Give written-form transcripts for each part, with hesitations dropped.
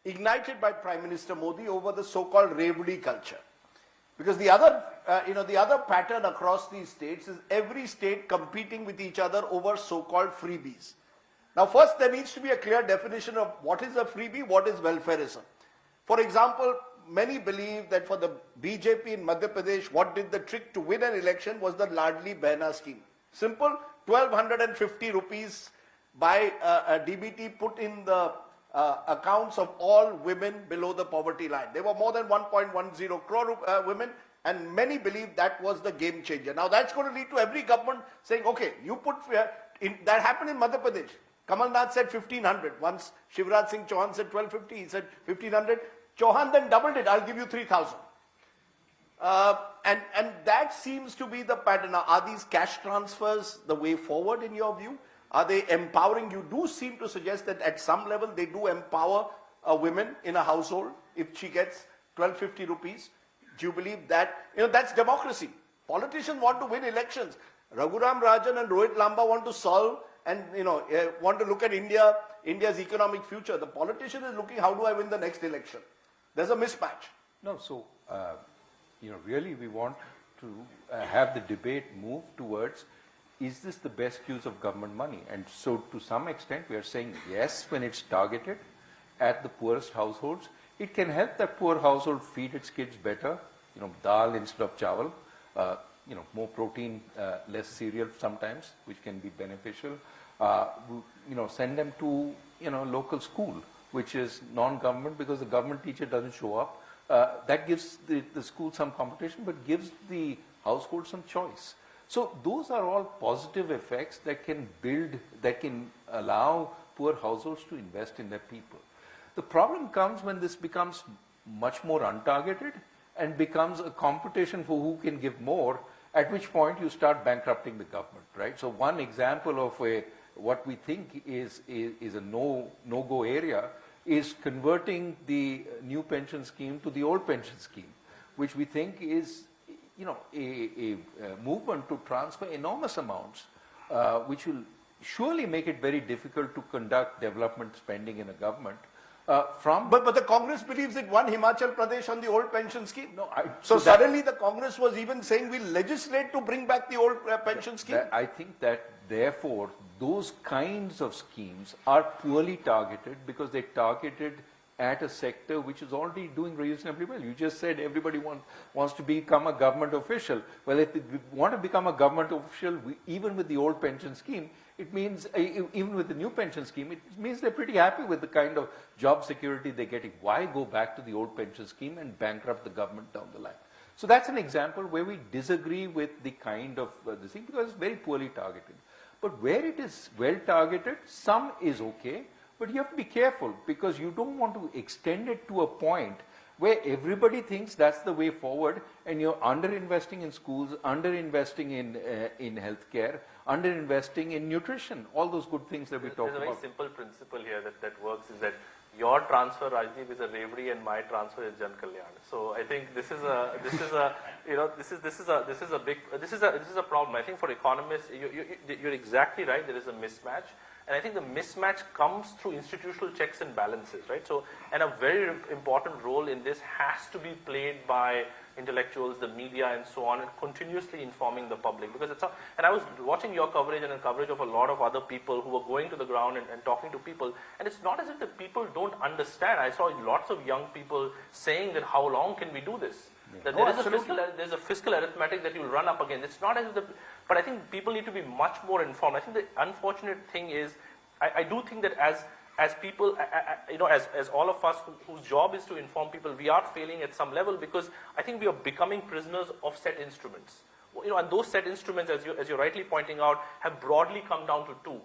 ignited by Prime Minister Modi over the so-called Revdi culture. Because the other, the other pattern across these states is every state competing with each other over so-called freebies. Now, first, there needs to be a clear definition of what is a freebie, what is welfareism. For example, many believe that for the BJP in Madhya Pradesh, what did the trick to win an election was the Ladli Behna scheme. Simple, 1,250 rupees by a DBT put in the accounts of all women below the poverty line. There were more than 1.10 crore women, and many believe that was the game changer. Now, that's going to lead to every government saying, okay, you put, that happened in Madhya Pradesh. Kamal Nath said 1,500. Once Shivraj Singh Chauhan said 1,250, he said 1,500. Chauhan then doubled it, I'll give you 3,000. And that seems to be the pattern. Now, are these cash transfers the way forward in your view? Are they empowering? You do seem to suggest that at some level they do empower a woman in a household if she gets 1,250 rupees. Do you believe that? That's democracy. Politicians want to win elections. Raghuram Rajan and Rohit Lamba want to solve and want to look at India's economic future. The politician is looking, how do I win the next election? There's a mismatch. No, so really we want to have the debate move towards, is this the best use of government money? And so to some extent we are saying yes, when it's targeted at the poorest households, it can help that poor household feed its kids better, dal instead of chawal, more protein, less cereal sometimes, which can be beneficial. Send them to, local school, which is non-government because the government teacher doesn't show up. That gives the school some competition, but gives the household some choice. So those are all positive effects that can build, that can allow poor households to invest in their people. The problem comes when this becomes much more untargeted and becomes a competition for who can give more, at which point you start bankrupting the government, right? So one example of what we think is a no-go area is converting the new pension scheme to the old pension scheme, which we think is a movement to transfer enormous amounts, which will surely make it very difficult to conduct development spending in a government. But the Congress believes it won Himachal Pradesh on the old pension scheme. No, so suddenly the Congress was even saying we'll legislate to bring back the old pension scheme. I think that therefore those kinds of schemes are poorly targeted because they're targeted at a sector which is already doing reasonably well. You just said everybody wants to become a government official. Well, if they want to become a government official, even with the old pension scheme, it means, even with the new pension scheme, it means they're pretty happy with the kind of job security they're getting. Why go back to the old pension scheme and bankrupt the government down the line? So that's an example where we disagree with the kind of the thing because it's very poorly targeted. But where it is well targeted, some is okay. But you have to be careful because you don't want to extend it to a point where everybody thinks that's the way forward and you're under-investing in schools, under-investing in healthcare, under-investing in nutrition, all those good things that we talk about. There's a very simple principle here that works is that your transfer, Rajdeep, is a Revdi and my transfer is Jan Kalyan. So I think this is a problem. I think for economists, you're exactly right. There is a mismatch. And I think the mismatch comes through institutional checks and balances, right? So, and a very important role in this has to be played by intellectuals, the media, and so on, and continuously informing the public. Because it's and I was watching your coverage and the coverage of a lot of other people who were going to the ground and talking to people, and it's not as if the people don't understand. I saw lots of young people saying that how long can we do this? That there's a fiscal arithmetic that you'll run up against. It's not as if but I think people need to be much more informed. I think the unfortunate thing is, I do think that as people, as all of us whose job is to inform people, we are failing at some level because I think we are becoming prisoners of set instruments. And those set instruments, as you're rightly pointing out, have broadly come down to two.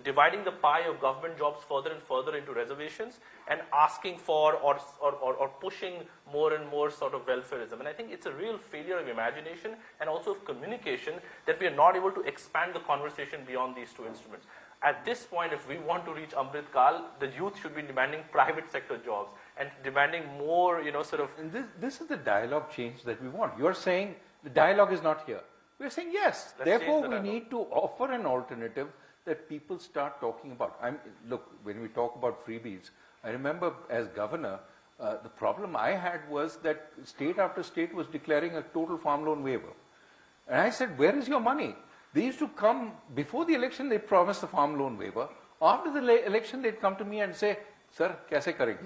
Dividing the pie of government jobs further and further into reservations and asking for or pushing more and more sort of welfareism. And I think it's a real failure of imagination and also of communication that we are not able to expand the conversation beyond these two instruments. At this point, if we want to reach Amrit Kal, the youth should be demanding private sector jobs and demanding more, And this is the dialogue change that we want. You're saying the dialogue is not here. We're saying yes. Therefore, we need to offer an alternative that people start talking about. Look, when we talk about freebies, I remember as governor, the problem I had was that state after state was declaring a total farm loan waiver. And I said, where is your money? They used to come, before the election, they promised the farm loan waiver. After the election, they'd come to me and say, sir, kaise karenge?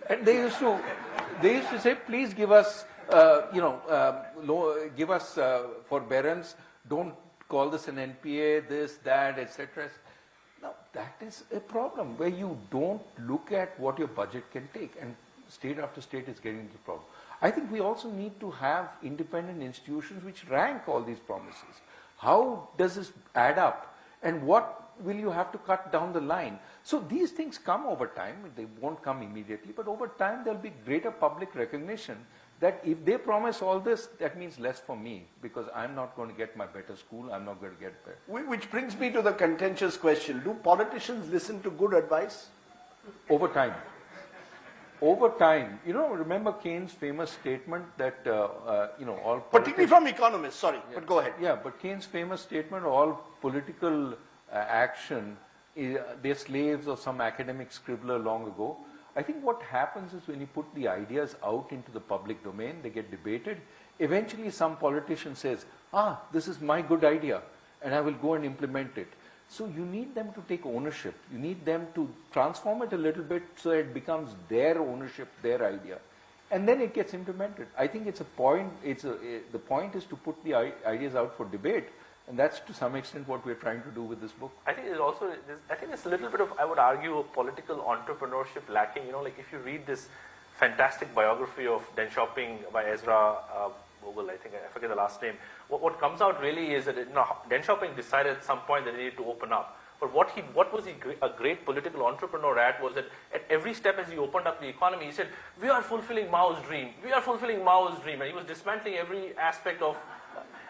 And they used to say, please give us, give us forbearance. Don't call this an NPA, this, that, etc. Now, that is a problem where you don't look at what your budget can take. And state after state is getting into the problem. I think we also need to have independent institutions which rank all these promises. How does this add up? And what will you have to cut down the line? So these things come over time. They won't come immediately, but over time there'll be greater public recognition that if they promise all this, that means less for me, because I'm not going to get my better school, I'm not going to get better. Which brings me to the contentious question. Do politicians listen to good advice? Over time. Over time. You know, remember Keynes' famous statement that, all... Particularly from economists, sorry, yeah, but go ahead. Yeah, but Keynes' famous statement, all political action, they're slaves of some academic scribbler long ago. I think what happens is when you put the ideas out into the public domain, they get debated. Eventually some politician says, this is my good idea, and I will go and implement it. So you need them to take ownership. You need them to transform it a little bit so it becomes their ownership, their idea. And then it gets implemented. I think it's a point, the point is to put the ideas out for debate. And that's to some extent what we're trying to do with this book. I think there's a little bit of, I would argue, political entrepreneurship lacking. You know, like if you read this fantastic biography of Den Xiaoping by Ezra Vogel, I think, I forget the last name. What comes out really is that Den Xiaoping decided at some point that he needed to open up. But what was he a great political entrepreneur at was that at every step as he opened up the economy, he said, we are fulfilling Mao's dream. We are fulfilling Mao's dream. And he was dismantling every aspect of...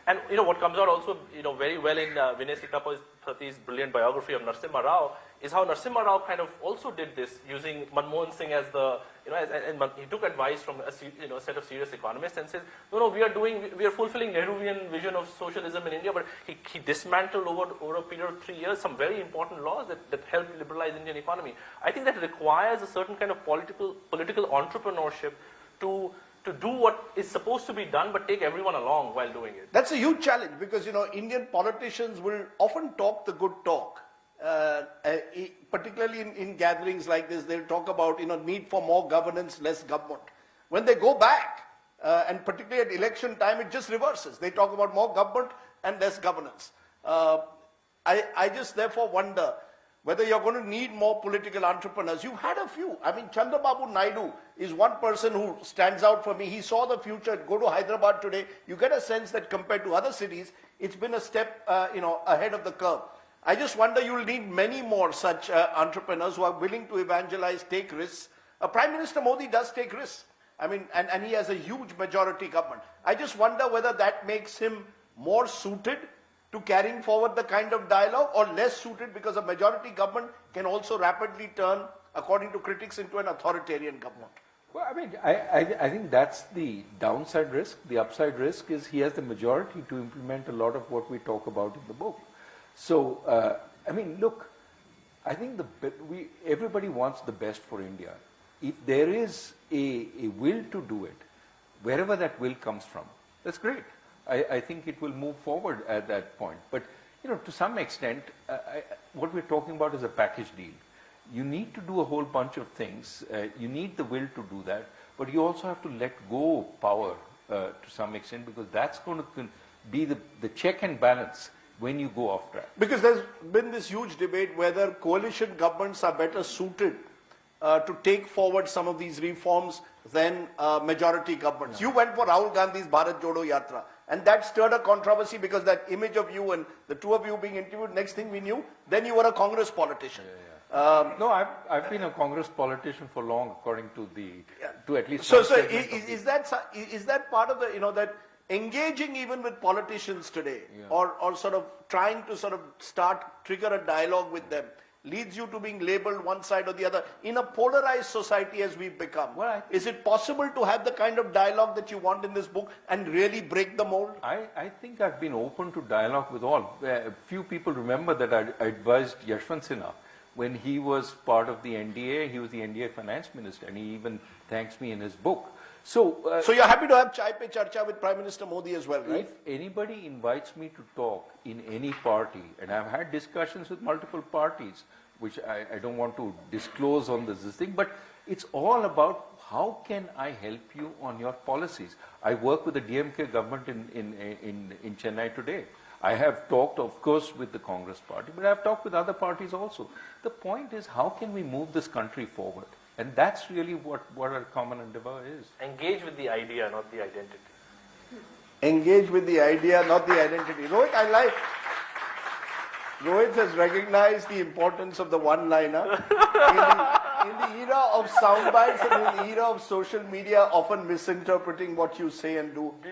And you know what comes out also, very well in Vinay Sitapathi's brilliant biography of Narasimha Rao is how Narasimha Rao kind of also did this using Manmohan Singh as the, and he took advice from a set of serious economists and says, no, we are fulfilling Nehruvian vision of socialism in India, but he dismantled over a period of 3 years some very important laws that helped liberalize Indian economy. I think that requires a certain kind of political entrepreneurship to do what is supposed to be done, but take everyone along while doing it. That's a huge challenge because, Indian politicians will often talk the good talk. Particularly in gatherings like this, they'll talk about, need for more governance, less government. When they go back, and particularly at election time, it just reverses. They talk about more government and less governance. I just therefore wonder whether you're going to need more political entrepreneurs. You've had a few. I mean, Chandrababu Naidu is one person who stands out for me. He saw the future. Go to Hyderabad today. You get a sense that compared to other cities, it's been a step, ahead of the curve. I just wonder you'll need many more such entrepreneurs who are willing to evangelize, take risks. Prime Minister Modi does take risks. I mean, and he has a huge majority government. I just wonder whether that makes him more suited to carrying forward the kind of dialogue or less suited because a majority government can also rapidly turn, according to critics, into an authoritarian government. Well, I mean, I think that's the downside risk. The upside risk is he has the majority to implement a lot of what we talk about in the book. So, I mean, look, I think everybody wants the best for India. If there is a will to do it, wherever that will comes from, that's great. I think it will move forward at that point. But, to some extent, what we're talking about is a package deal. You need to do a whole bunch of things. You need the will to do that. But you also have to let go of power to some extent because that's going to be the check and balance when you go off track. Because there's been this huge debate whether coalition governments are better suited to take forward some of these reforms than majority governments. Yeah. You went for Rahul Gandhi's Bharat Jodo Yatra. And that stirred a controversy because that image of you and the two of you being interviewed, next thing we knew, then you were a Congress politician. No, I've been a Congress politician for long, according to to at least. So is that part of the, that engaging even with politicians today, or sort of trying to sort of trigger a dialogue with them, leads you to being labeled one side or the other in a polarized society as we've become? Well, is it possible to have the kind of dialogue that you want in this book and really break the mold? I think I've been open to dialogue with all. Few people remember that I advised Yashwant Sinha when he was part of the NDA, he was the NDA finance minister, and he even thanks me in his book. So, So you're happy to have Chai Pe Charcha with Prime Minister Modi as well, right? if anybody invites me to talk in any party, and I've had discussions with multiple parties, which I don't want to disclose on this thing, but it's all about how can I help you on your policies. I work with the DMK government in Chennai today. I have talked, of course, with the Congress party, but I've talked with other parties also. The point is, how can we move this country forward? And that's really what our common endeavor is. Engage with the idea, not the identity. Engage with the idea, not the identity. Rohit has recognized the importance of the one-liner. In the era of sound bites and in the era of social media, often misinterpreting what you say and do.